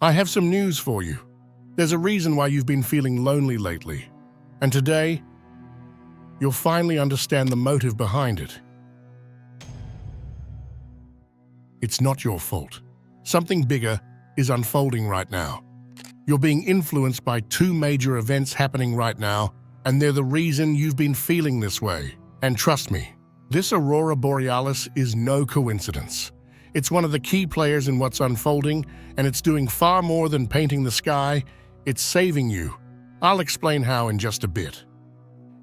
I have some news for you. There's a reason why you've been feeling lonely lately. And today, you'll finally understand the motive behind it. It's not your fault. Something bigger is unfolding right now. You're being influenced by two major events happening right now, and they're the reason you've been feeling this way. And trust me, this Aurora Borealis is no coincidence. It's one of the key players in what's unfolding, and it's doing far more than painting the sky. It's saving you. I'll explain how in just a bit.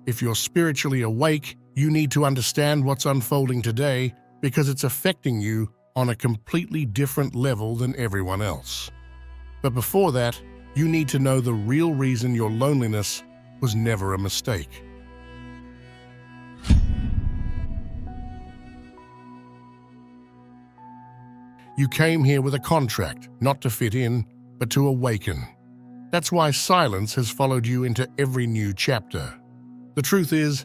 If you're spiritually awake, you need to understand what's unfolding today because it's affecting you on a completely different level than everyone else. But before that, you need to know the real reason your loneliness was never a mistake. You came here with a contract, not to fit in, but to awaken. That's why silence has followed you into every new chapter. The truth is,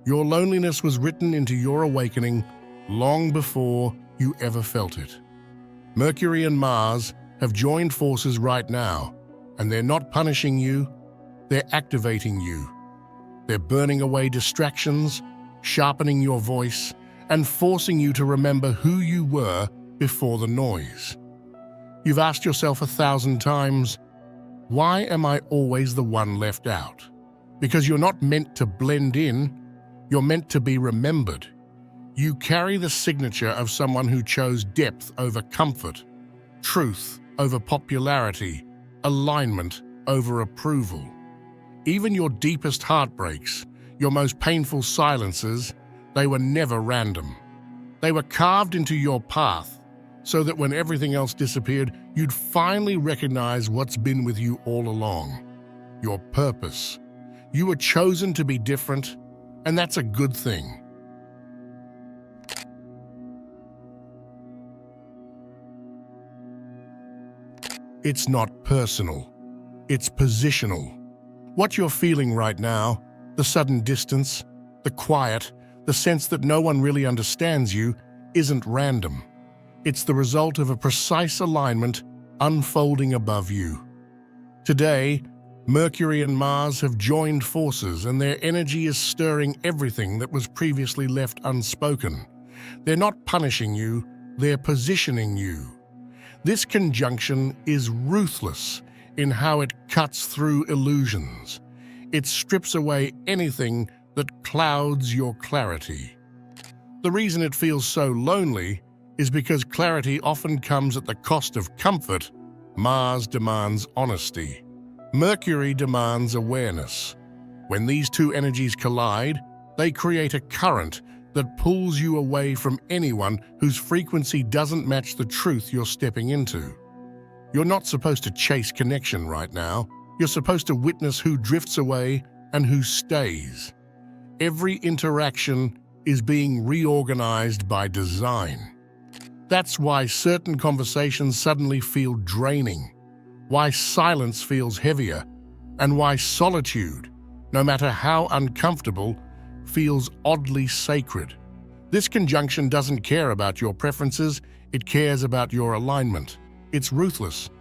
your loneliness was written into your awakening long before you ever felt it. Mercury and Mars have joined forces right now, and they're not punishing you, they're activating you. They're burning away distractions, sharpening your voice, and forcing you to remember who you were before the noise. You've asked yourself 1,000 times, why am I always the one left out? Because you're not meant to blend in, you're meant to be remembered. You carry the signature of someone who chose depth over comfort, truth over popularity, alignment over approval. Even your deepest heartbreaks, your most painful silences, they were never random. They were carved into your path so that when everything else disappeared, you'd finally recognize what's been with you all along. Your purpose. You were chosen to be different, and that's a good thing. It's not personal. It's positional. What you're feeling right now, the sudden distance, the quiet, the sense that no one really understands you, isn't random. It's the result of a precise alignment unfolding above you. Today, Mercury and Mars have joined forces, and their energy is stirring everything that was previously left unspoken. They're not punishing you, they're positioning you. This conjunction is ruthless in how it cuts through illusions. It strips away anything that clouds your clarity. The reason it feels so lonely is because clarity often comes at the cost of comfort. Mars demands honesty. Mercury demands awareness. When these two energies collide, they create a current that pulls you away from anyone whose frequency doesn't match the truth you're stepping into. You're not supposed to chase connection right now. You're supposed to witness who drifts away and who stays. Every interaction is being reorganized by design. That's why certain conversations suddenly feel draining, why silence feels heavier, and why solitude, no matter how uncomfortable, feels oddly sacred. This conjunction doesn't care about your preferences, it cares about your alignment. It's ruthless,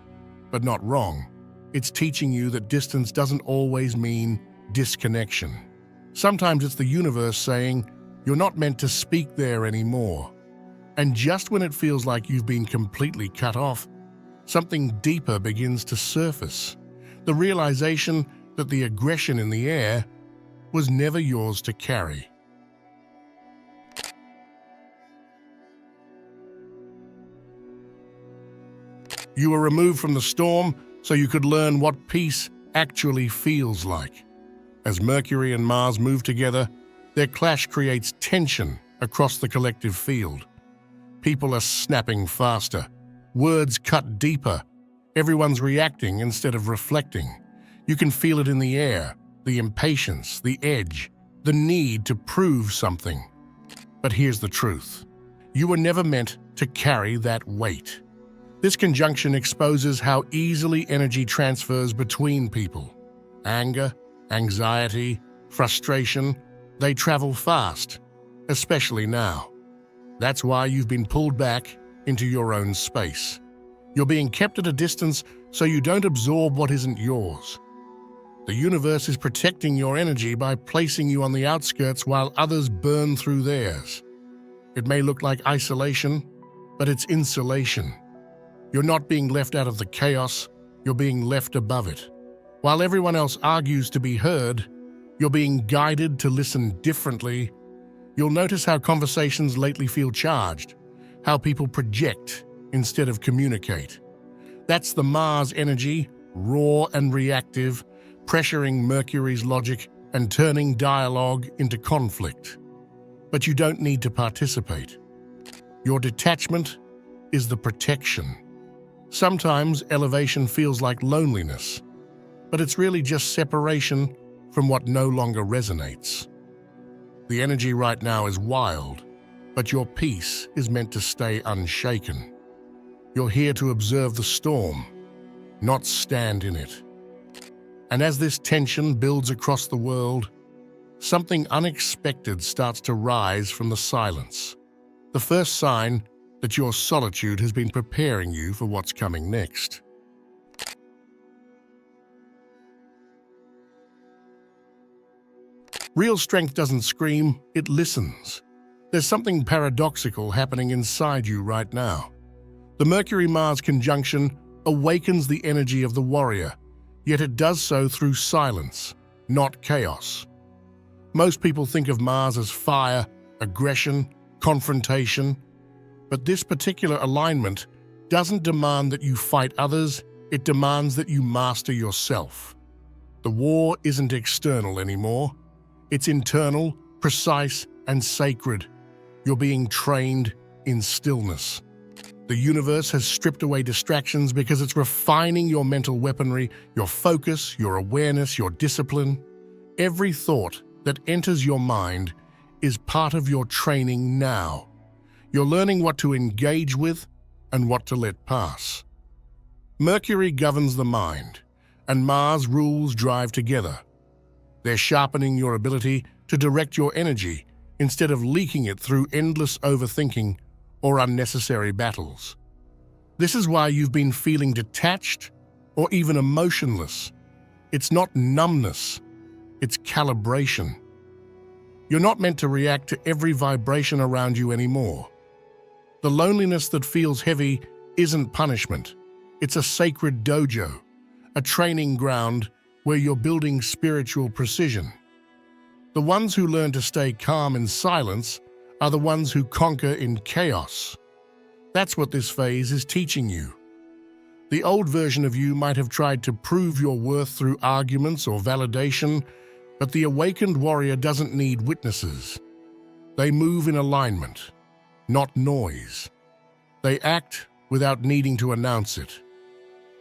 but not wrong. It's teaching you that distance doesn't always mean disconnection. Sometimes it's the universe saying, you're not meant to speak there anymore. And just when it feels like you've been completely cut off, something deeper begins to surface. The realization that the aggression in the air was never yours to carry. You were removed from the storm so you could learn what peace actually feels like. As Mercury and Mars move together, their clash creates tension across the collective field. People are snapping faster, words cut deeper, everyone's reacting instead of reflecting. You can feel it in the air, the impatience, the edge, the need to prove something. But here's the truth. You were never meant to carry that weight. This conjunction exposes how easily energy transfers between people. Anger, anxiety, frustration, they travel fast, especially now. That's why you've been pulled back into your own space. You're being kept at a distance so you don't absorb what isn't yours. The universe is protecting your energy by placing you on the outskirts while others burn through theirs. It may look like isolation, but it's insulation. You're not being left out of the chaos, you're being left above it. While everyone else argues to be heard, you're being guided to listen differently. You'll notice how conversations lately feel charged, how people project instead of communicate. That's the Mars energy, raw and reactive, pressuring Mercury's logic and turning dialogue into conflict. But you don't need to participate. Your detachment is the protection. Sometimes elevation feels like loneliness, but it's really just separation from what no longer resonates. The energy right now is wild, but your peace is meant to stay unshaken. You're here to observe the storm, not stand in it. And as this tension builds across the world, something unexpected starts to rise from the silence. The first sign that your solitude has been preparing you for what's coming next. Real strength doesn't scream, it listens. There's something paradoxical happening inside you right now. The Mercury-Mars conjunction awakens the energy of the warrior, yet it does so through silence, not chaos. Most people think of Mars as fire, aggression, confrontation, but this particular alignment doesn't demand that you fight others, it demands that you master yourself. The war isn't external anymore. It's internal, precise, and sacred. You're being trained in stillness. The universe has stripped away distractions because it's refining your mental weaponry, your focus, your awareness, your discipline. Every thought that enters your mind is part of your training now. You're learning what to engage with and what to let pass. Mercury governs the mind, and Mars rules drive together. They're sharpening your ability to direct your energy instead of leaking it through endless overthinking or unnecessary battles. This is why you've been feeling detached or even emotionless. It's not numbness, it's calibration. You're not meant to react to every vibration around you anymore. The loneliness that feels heavy isn't punishment. It's a sacred dojo, a training ground where you're building spiritual precision. The ones who learn to stay calm in silence are the ones who conquer in chaos. That's what this phase is teaching you. The old version of you might have tried to prove your worth through arguments or validation, but the awakened warrior doesn't need witnesses. They move in alignment, not noise. They act without needing to announce it.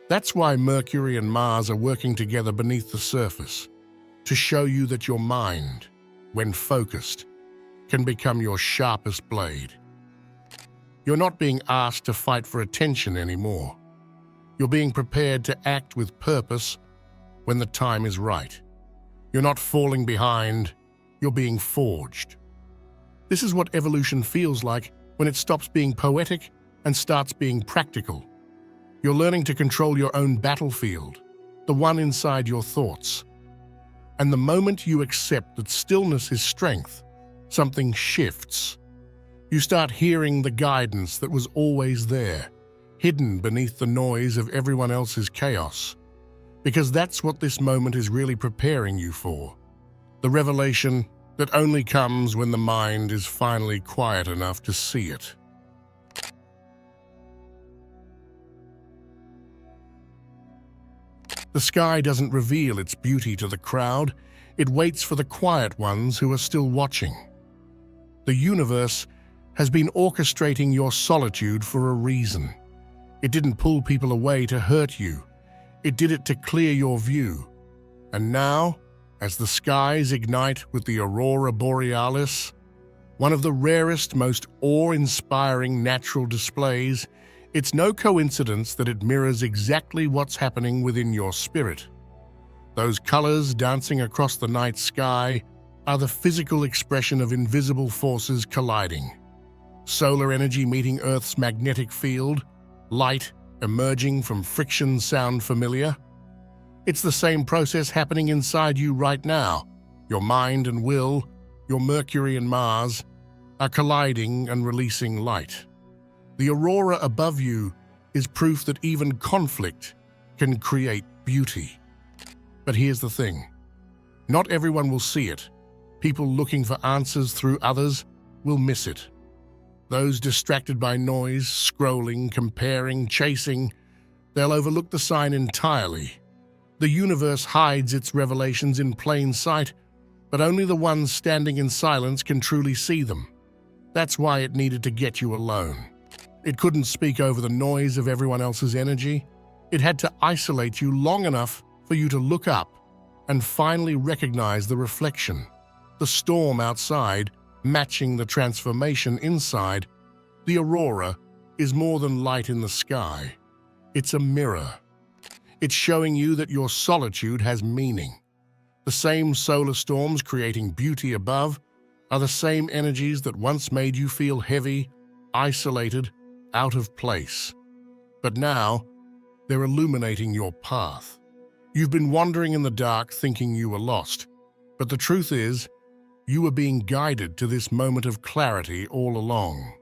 That's why Mercury and Mars are working together beneath the surface, to show you that your mind, when focused, can become your sharpest blade. You're not being asked to fight for attention anymore. You're being prepared to act with purpose when the time is right. You're not falling behind, you're being forged. This is what evolution feels like when it stops being poetic and starts being practical. You're learning to control your own battlefield, the one inside your thoughts. And the moment you accept that stillness is strength, something shifts. You start hearing the guidance that was always there, hidden beneath the noise of everyone else's chaos. Because that's what this moment is really preparing you for. The revelation that only comes when the mind is finally quiet enough to see it. The sky doesn't reveal its beauty to the crowd. It waits for the quiet ones who are still watching. The universe has been orchestrating your solitude for a reason. It didn't pull people away to hurt you. It did it to clear your view. And now, as the skies ignite with the Aurora Borealis, one of the rarest, most awe-inspiring natural displays, it's no coincidence that it mirrors exactly what's happening within your spirit. Those colors dancing across the night sky are the physical expression of invisible forces colliding. Solar energy meeting Earth's magnetic field, light emerging from friction sound familiar? It's the same process happening inside you right now. Your mind and will, your Mercury and Mars, are colliding and releasing light. The aurora above you is proof that even conflict can create beauty. But here's the thing. Not everyone will see it. People looking for answers through others will miss it. Those distracted by noise, scrolling, comparing, chasing, they'll overlook the sign entirely. The universe hides its revelations in plain sight, but only the ones standing in silence can truly see them. That's why it needed to get you alone. It couldn't speak over the noise of everyone else's energy. It had to isolate you long enough for you to look up and finally recognize the reflection. The storm outside matching the transformation inside. The aurora is more than light in the sky. It's a mirror. It's showing you that your solitude has meaning. The same solar storms creating beauty above are the same energies that once made you feel heavy, isolated, out of place. But now, they're illuminating your path. You've been wandering in the dark thinking you were lost, but the truth is, you were being guided to this moment of clarity all along.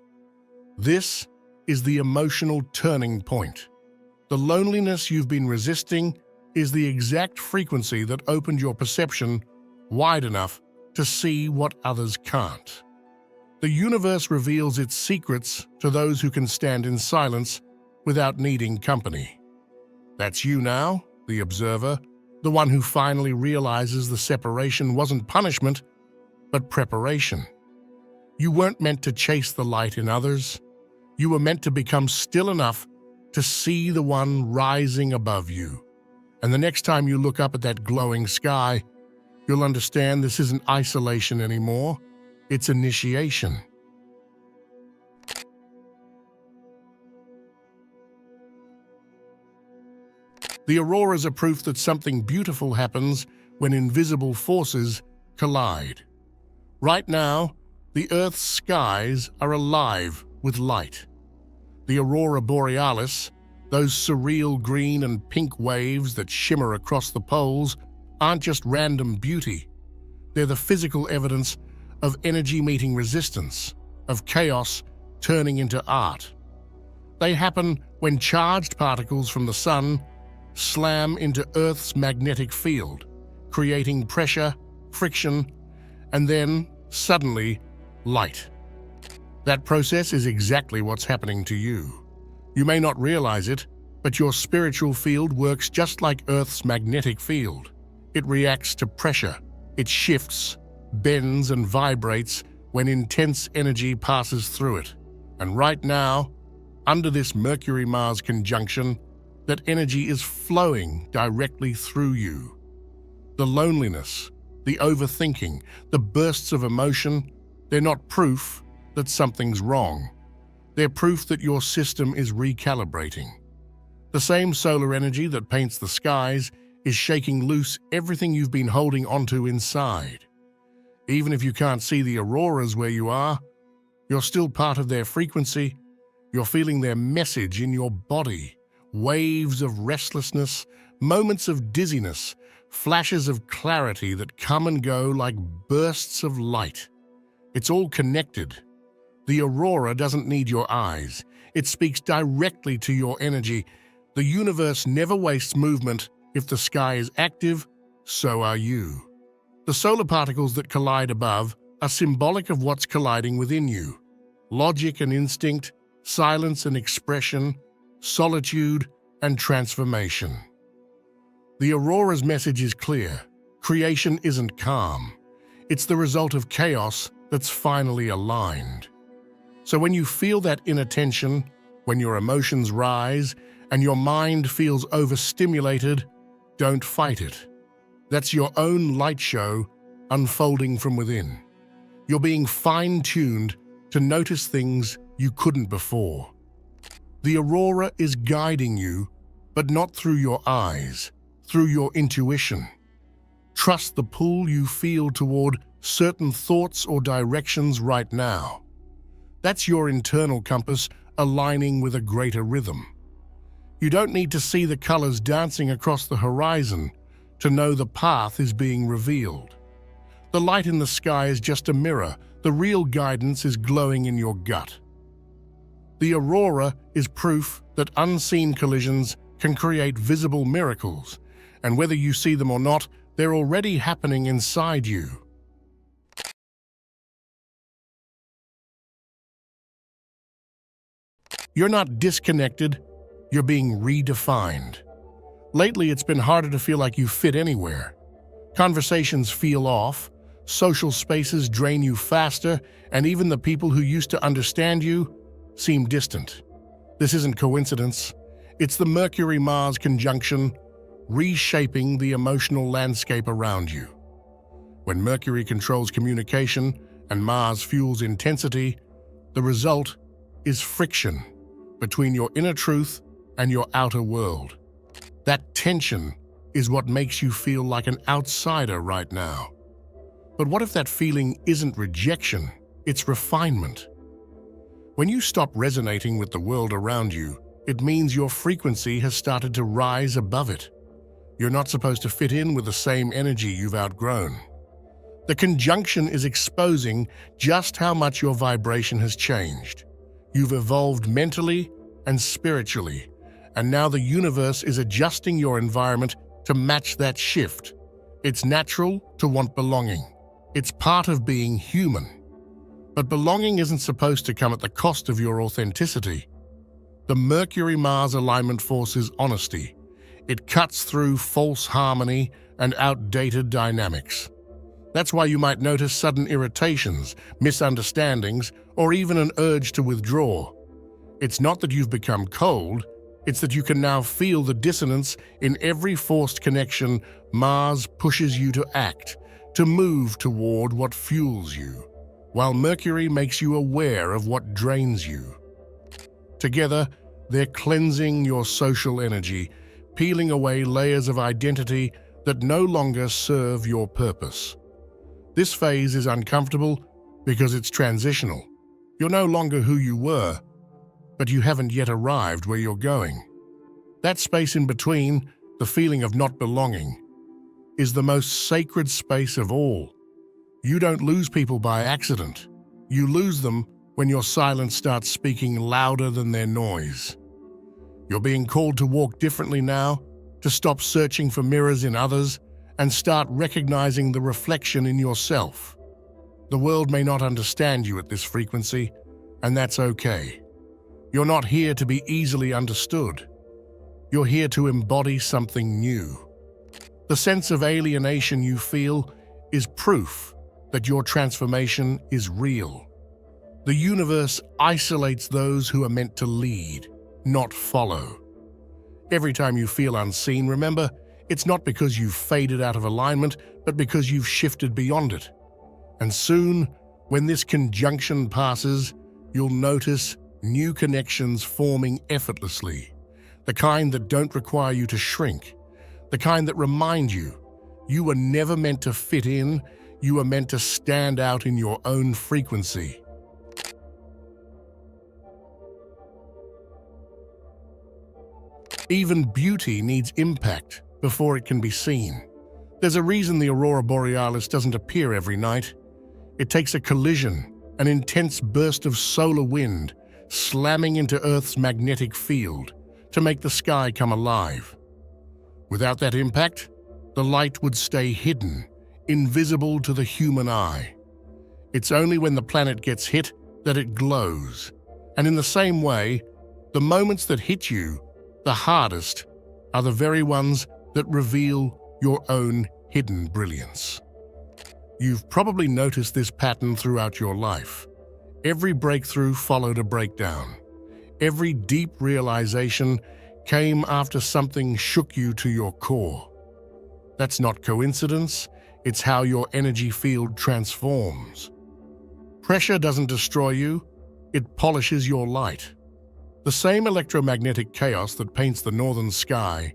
This is the emotional turning point. The loneliness you've been resisting is the exact frequency that opened your perception wide enough to see what others can't. The universe reveals its secrets to those who can stand in silence without needing company. That's you now, the observer, the one who finally realizes the separation wasn't punishment, but preparation. You weren't meant to chase the light in others. You were meant to become still enough to see the one rising above you. And the next time you look up at that glowing sky, you'll understand this isn't isolation anymore. It's initiation. The auroras are proof that something beautiful happens when invisible forces collide. Right now, the Earth's skies are alive with light. The Aurora Borealis, those surreal green and pink waves that shimmer across the poles, aren't just random beauty. They're the physical evidence of energy meeting resistance, of chaos turning into art. They happen when charged particles from the sun slam into Earth's magnetic field, creating pressure, friction, and then, suddenly, light. That process is exactly what's happening to you. You may not realize it, but your spiritual field works just like Earth's magnetic field. It reacts to pressure. It shifts, bends, and vibrates when intense energy passes through it. And right now, under this Mercury-Mars conjunction, that energy is flowing directly through you. The loneliness, the overthinking, the bursts of emotion, they're not proof that something's wrong. They're proof that your system is recalibrating. The same solar energy that paints the skies is shaking loose everything you've been holding onto inside. Even if you can't see the auroras where you are, you're still part of their frequency. You're feeling their message in your body. Waves of restlessness, moments of dizziness, flashes of clarity that come and go like bursts of light. It's all connected. The aurora doesn't need your eyes. It speaks directly to your energy. The universe never wastes movement. If the sky is active, so are you. The solar particles that collide above are symbolic of what's colliding within you. Logic and instinct, silence and expression, solitude and transformation. The aurora's message is clear. Creation isn't calm. It's the result of chaos that's finally aligned. So when you feel that inner tension, when your emotions rise and your mind feels overstimulated, don't fight it. That's your own light show unfolding from within. You're being fine-tuned to notice things you couldn't before. The aurora is guiding you, but not through your eyes, through your intuition. Trust the pull you feel toward certain thoughts or directions right now. That's your internal compass aligning with a greater rhythm. You don't need to see the colors dancing across the horizon to know the path is being revealed. The light in the sky is just a mirror. The real guidance is glowing in your gut. The aurora is proof that unseen collisions can create visible miracles, and whether you see them or not, they're already happening inside you. You're not disconnected, you're being redefined. Lately, it's been harder to feel like you fit anywhere. Conversations feel off, social spaces drain you faster, and even the people who used to understand you seem distant. This isn't coincidence. It's the Mercury-Mars conjunction reshaping the emotional landscape around you. When Mercury controls communication and Mars fuels intensity, the result is friction between your inner truth and your outer world. That tension is what makes you feel like an outsider right now. But what if that feeling isn't rejection, it's refinement? When you stop resonating with the world around you, it means your frequency has started to rise above it. You're not supposed to fit in with the same energy you've outgrown. The conjunction is exposing just how much your vibration has changed. You've evolved mentally and spiritually, and now the universe is adjusting your environment to match that shift. It's natural to want belonging. It's part of being human. But belonging isn't supposed to come at the cost of your authenticity. The Mercury-Mars alignment forces honesty. It cuts through false harmony and outdated dynamics. That's why you might notice sudden irritations, misunderstandings, or even an urge to withdraw. It's not that you've become cold, it's that you can now feel the dissonance in every forced connection. Mars pushes you to act, to move toward what fuels you, while Mercury makes you aware of what drains you. Together, they're cleansing your social energy, peeling away layers of identity that no longer serve your purpose. This phase is uncomfortable because it's transitional. You're no longer who you were, but you haven't yet arrived where you're going. That space in between, the feeling of not belonging, is the most sacred space of all. You don't lose people by accident. You lose them when your silence starts speaking louder than their noise. You're being called to walk differently now, to stop searching for mirrors in others and start recognizing the reflection in yourself. The world may not understand you at this frequency, and that's okay. You're not here to be easily understood. You're here to embody something new. The sense of alienation you feel is proof that your transformation is real. The universe isolates those who are meant to lead, not follow. Every time you feel unseen, remember, it's not because you've faded out of alignment, but because you've shifted beyond it. And soon, when this conjunction passes, you'll notice new connections forming effortlessly, the kind that don't require you to shrink, the kind that remind you you were never meant to fit in, you were meant to stand out in your own frequency. Even beauty needs impact before it can be seen. There's a reason the Aurora Borealis doesn't appear every night. It takes a collision, an intense burst of solar wind, slamming into Earth's magnetic field to make the sky come alive. Without that impact, the light would stay hidden, invisible to the human eye. It's only when the planet gets hit that it glows. And in the same way, the moments that hit you the hardest are the very ones that reveal your own hidden brilliance. You've probably noticed this pattern throughout your life. Every breakthrough followed a breakdown. Every deep realization came after something shook you to your core. That's not coincidence, it's how your energy field transforms. Pressure doesn't destroy you, it polishes your light. The same electromagnetic chaos that paints the northern sky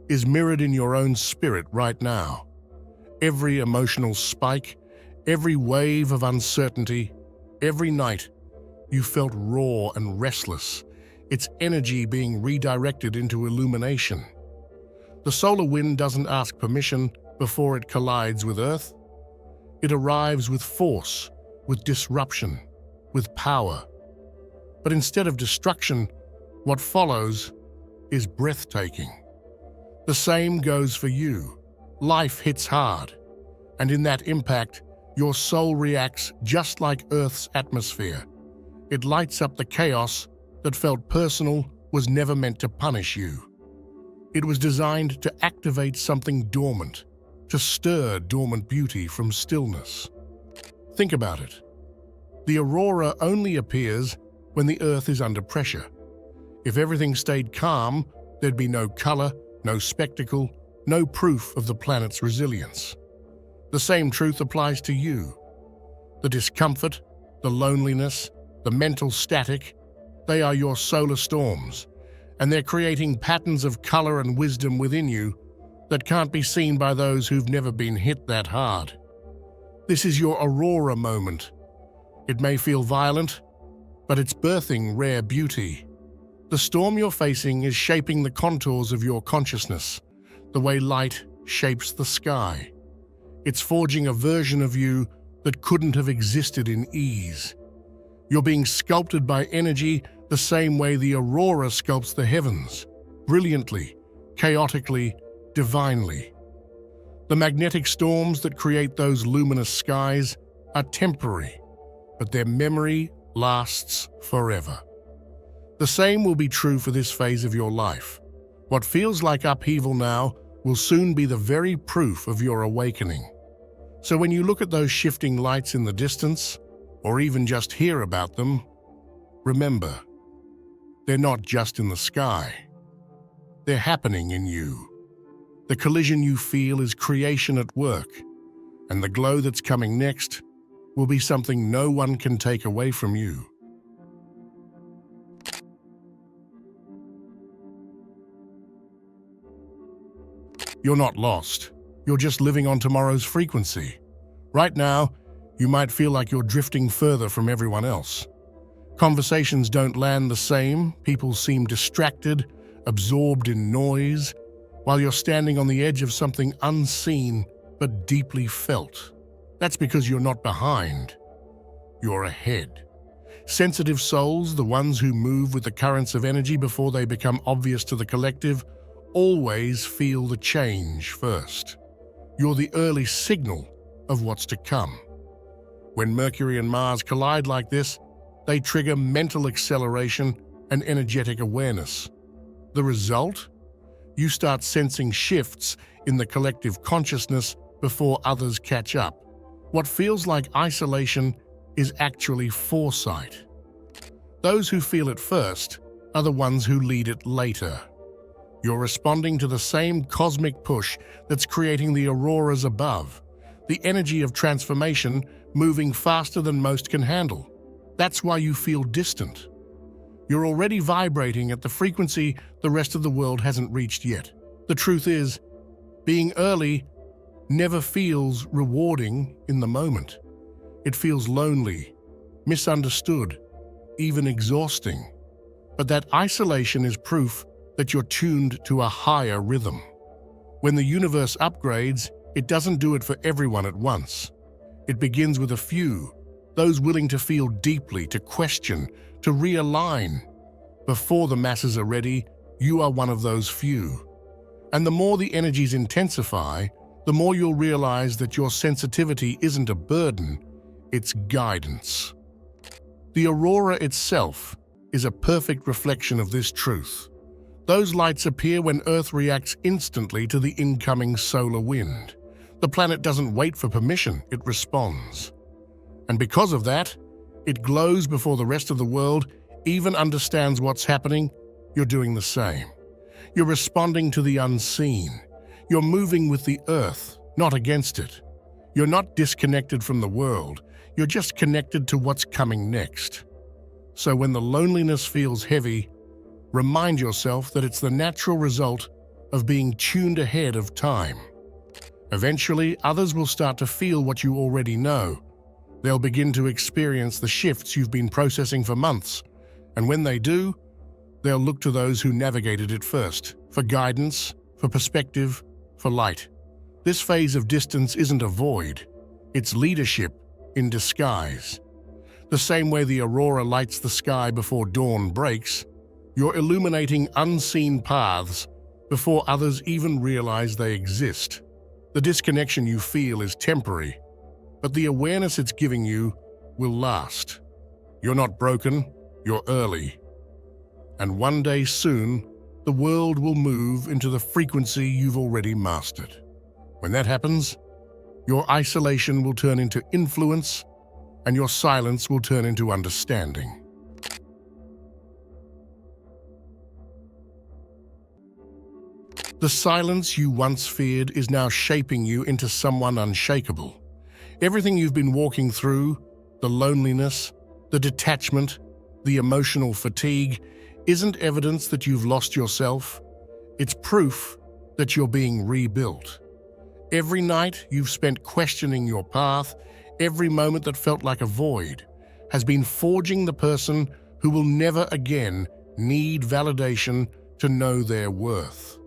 is mirrored in your own spirit right now. Every emotional spike, every wave of uncertainty, every night you felt raw and restless. its energy being redirected into illumination. The solar wind doesn't ask permission before it collides with Earth. It arrives with force, with disruption, with power. But instead of destruction, what follows is breathtaking. The same goes for you. Life hits hard, and in that impact, your soul reacts just like Earth's atmosphere. It lights up the chaos that felt personal, was never meant to punish you. It was designed to activate something dormant, to stir dormant beauty from stillness. Think about it. The aurora only appears when the Earth is under pressure. If everything stayed calm, there'd be no color, no spectacle, no proof of the planet's resilience. The same truth applies to you. The discomfort, the loneliness, the mental static, they are your solar storms, and they're creating patterns of color and wisdom within you that can't be seen by those who've never been hit that hard. This is your aurora moment. It may feel violent, but it's birthing rare beauty. The storm you're facing is shaping the contours of your consciousness, the way light shapes the sky. It's forging a version of you that couldn't have existed in ease. You're being sculpted by energy the same way the aurora sculpts the heavens, brilliantly, chaotically, divinely. The magnetic storms that create those luminous skies are temporary, but their memory lasts forever. The same will be true for this phase of your life. What feels like upheaval now will soon be the very proof of your awakening. So when you look at those shifting lights in the distance, or even just hear about them, remember, they're not just in the sky. They're happening in you. The collision you feel is creation at work, and the glow that's coming next will be something no one can take away from you. You're not lost. You're just living on tomorrow's frequency. Right now, you might feel like you're drifting further from everyone else. Conversations don't land the same, people seem distracted, absorbed in noise, while you're standing on the edge of something unseen but deeply felt. That's because you're not behind, you're ahead. Sensitive souls, the ones who move with the currents of energy before they become obvious to the collective, always feel the change first. You're the early signal of what's to come. When Mercury and Mars collide like this, they trigger mental acceleration and energetic awareness. The result? You start sensing shifts in the collective consciousness before others catch up. What feels like isolation is actually foresight. Those who feel it first are the ones who lead it later. You're responding to the same cosmic push that's creating the auroras above, the energy of transformation moving faster than most can handle. That's why you feel distant. You're already vibrating at the frequency the rest of the world hasn't reached yet. The truth is, being early never feels rewarding in the moment. It feels lonely, misunderstood, even exhausting. But that isolation is proof that you're tuned to a higher rhythm. When the universe upgrades, it doesn't do it for everyone at once. It begins with a few, those willing to feel deeply, to question, to realign. Before the masses are ready, you are one of those few. And the more the energies intensify, the more you'll realize that your sensitivity isn't a burden, it's guidance. The aurora itself is a perfect reflection of this truth. Those lights appear when Earth reacts instantly to the incoming solar wind. The planet doesn't wait for permission, it responds. And because of that, it glows before the rest of the world even understands what's happening. You're doing the same. You're responding to the unseen. You're moving with the Earth, not against it. You're not disconnected from the world. You're just connected to what's coming next. So when the loneliness feels heavy, remind yourself that it's the natural result of being tuned ahead of time. Eventually, others will start to feel what you already know. They'll begin to experience the shifts you've been processing for months, and when they do, They'll look to those who navigated it first, for guidance, for perspective, for light. This phase of distance isn't a void. It's leadership in disguise. The same way the aurora lights the sky before dawn breaks, you're illuminating unseen paths before others even realize they exist. The disconnection you feel is temporary, but the awareness it's giving you will last. You're not broken, you're early. And one day soon, the world will move into the frequency you've already mastered. When that happens, your isolation will turn into influence, and your silence will turn into understanding. The silence you once feared is now shaping you into someone unshakable. Everything you've been walking through, the loneliness, the detachment, the emotional fatigue, isn't evidence that you've lost yourself. It's proof that you're being rebuilt. Every night you've spent questioning your path, every moment that felt like a void, has been forging the person who will never again need validation to know their worth.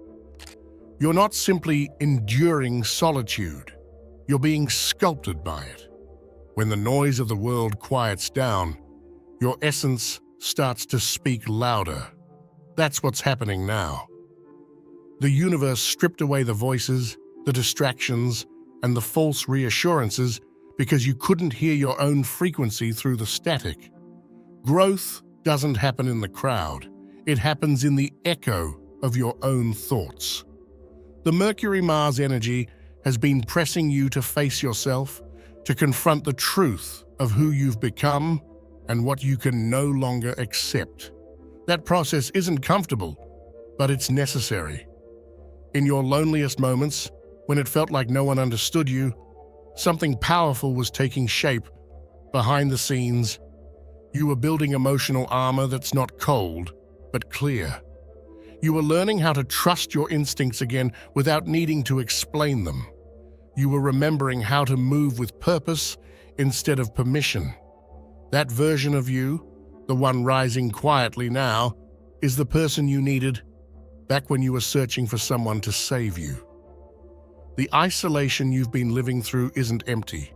You're not simply enduring solitude, you're being sculpted by it. When the noise of the world quiets down, your essence starts to speak louder. That's what's happening now. The universe stripped away the voices, the distractions, and the false reassurances because you couldn't hear your own frequency through the static. Growth doesn't happen in the crowd. It happens in the echo of your own thoughts. The Mercury-Mars energy has been pressing you to face yourself, to confront the truth of who you've become and what you can no longer accept. That process isn't comfortable, but it's necessary. In your loneliest moments, when it felt like no one understood you, something powerful was taking shape behind the scenes. You were building emotional armor that's not cold, but clear. You were learning how to trust your instincts again without needing to explain them. You were remembering how to move with purpose instead of permission. That version of you, the one rising quietly now, is the person you needed back when you were searching for someone to save you. The isolation you've been living through isn't empty.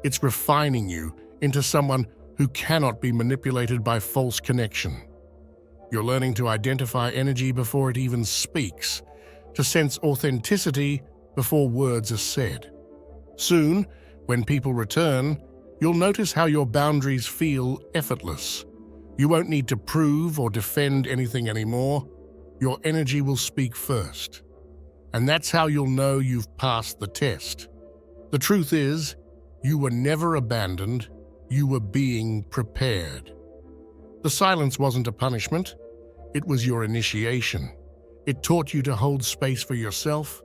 It's refining you into someone who cannot be manipulated by false connection. You're learning to identify energy before it even speaks, to sense authenticity before words are said. Soon, when people return, you'll notice how your boundaries feel effortless. You won't need to prove or defend anything anymore. Your energy will speak first. And that's how you'll know you've passed the test. The truth is, you were never abandoned, you were being prepared. The silence wasn't a punishment, it was your initiation. It taught you to hold space for yourself,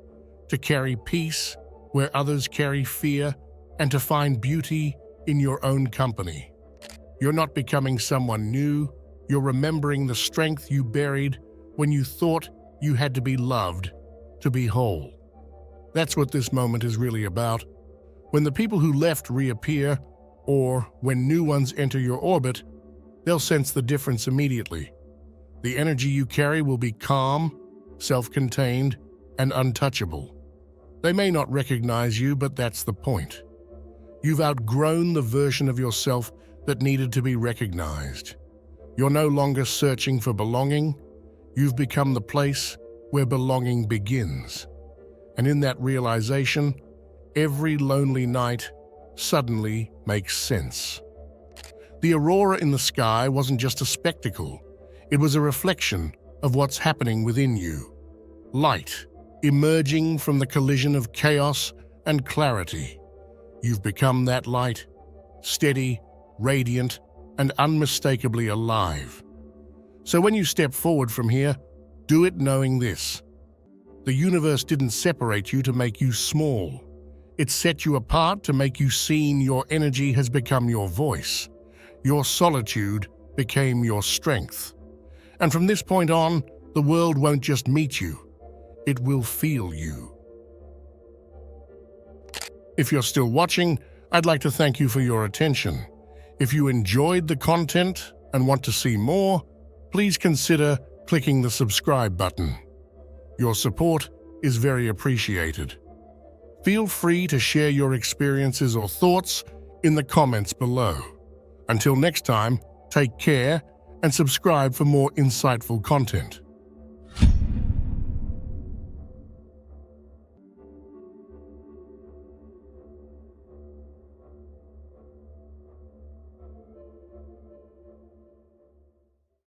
to carry peace where others carry fear, and to find beauty in your own company. You're not becoming someone new, you're remembering the strength you buried when you thought you had to be loved to be whole. That's what this moment is really about. When the people who left reappear, or when new ones enter your orbit, they'll sense the difference immediately. The energy you carry will be calm, self-contained, and untouchable. They may not recognize you, but that's the point. You've outgrown the version of yourself that needed to be recognized. You're no longer searching for belonging. You've become the place where belonging begins. And in that realization, every lonely night suddenly makes sense. The aurora in the sky wasn't just a spectacle. It was a reflection of what's happening within you. Light, emerging from the collision of chaos and clarity. You've become that light, steady, radiant, and unmistakably alive. So when you step forward from here, do it knowing this. The universe didn't separate you to make you small. It set you apart to make you seen. Your energy has become your voice. Your solitude became your strength. And from this point on, the world won't just meet you, it will feel you. If you're still watching, I'd like to thank you for your attention. If you enjoyed the content and want to see more, please consider clicking the subscribe button. Your support is very appreciated. Feel free to share your experiences or thoughts in the comments below. Until next time, take care and subscribe for more insightful content.